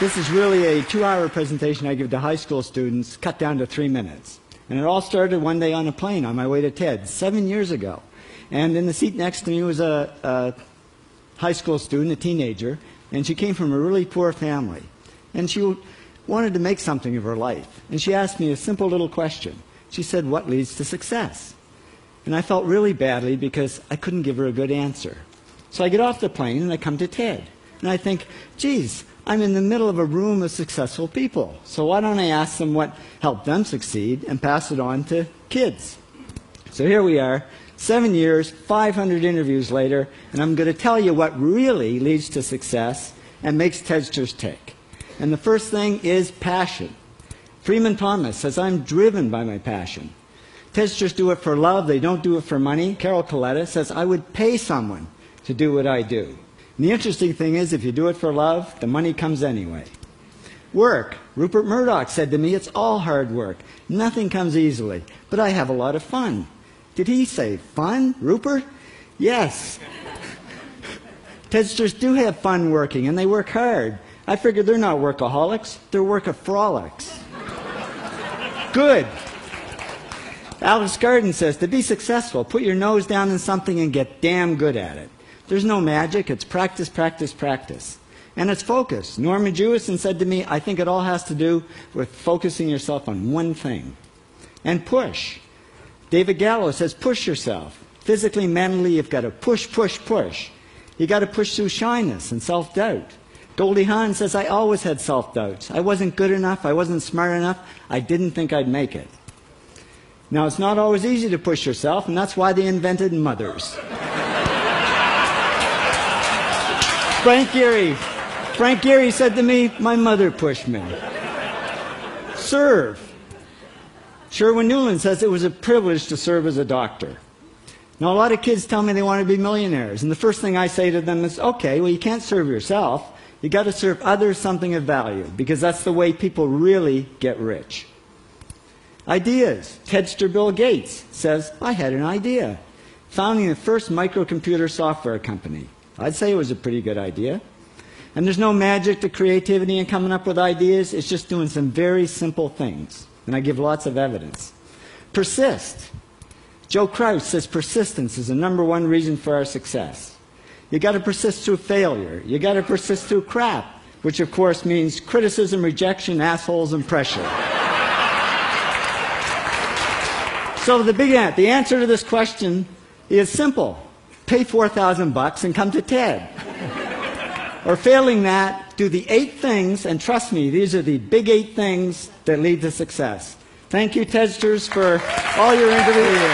This is really a 2-hour presentation I give to high school students, cut down to 3 minutes. And it all started one day on a plane on my way to TED, 7 years ago. And in the seat next to me was a high school student, a teenager, and she came from a really poor family. And she wanted to make something of her life. And she asked me a simple little question. She said, "What leads to success?" And I felt really badly because I couldn't give her a good answer. So I get off the plane and I come to TED. And I think, geez, I'm in the middle of a room of successful people. So why don't I ask them what helped them succeed and pass it on to kids? So here we are, 7 years, 500 interviews later, and I'm going to tell you what really leads to success and makes TEDsters tick. And the first thing is passion. Freeman Thomas says, "I'm driven by my passion." TEDsters do it for love, they don't do it for money. Carol Coletta says, "I would pay someone to do what I do." And the interesting thing is, if you do it for love, the money comes anyway. Work. Rupert Murdoch said to me, "It's all hard work. Nothing comes easily, but I have a lot of fun." Did he say fun, Rupert? Yes. TEDsters do have fun working, and they work hard. I figure they're not workaholics, they're workaholics. Good. Alex Garden says, to be successful, put your nose down in something and get damn good at it. There's no magic, it's practice, practice, practice. And it's focus. Norman Jewison said to me, "I think it all has to do with focusing yourself on one thing." And push. David Gallo says, push yourself. Physically, mentally, you've got to push, push, push. You've got to push through shyness and self-doubt. Goldie Hawn says, "I always had self-doubts. I wasn't good enough, I wasn't smart enough, I didn't think I'd make it." Now, it's not always easy to push yourself, and that's why they invented mothers. Frank Gehry said to me, "My mother pushed me." Serve. Sherwin Newland says, "It was a privilege to serve as a doctor." Now, a lot of kids tell me they want to be millionaires, and the first thing I say to them is, okay, well, you can't serve yourself. You've got to serve others something of value, because that's the way people really get rich. Ideas. TEDster Bill Gates says, "I had an idea. Founding the first microcomputer software company." I'd say it was a pretty good idea. And there's no magic to creativity and coming up with ideas. It's just doing some very simple things. And I give lots of evidence. Persist. Joe Kraus says persistence is the #1 reason for our success. You got to persist through failure. You got to persist through crap, which of course means criticism, rejection, assholes, and pressure. So the answer to this question is simple. Pay $4,000 and come to TED. Or failing that, do the 8 things, and trust me, these are the big 8 things that lead to success. Thank you, TEDsters, for all your interviews.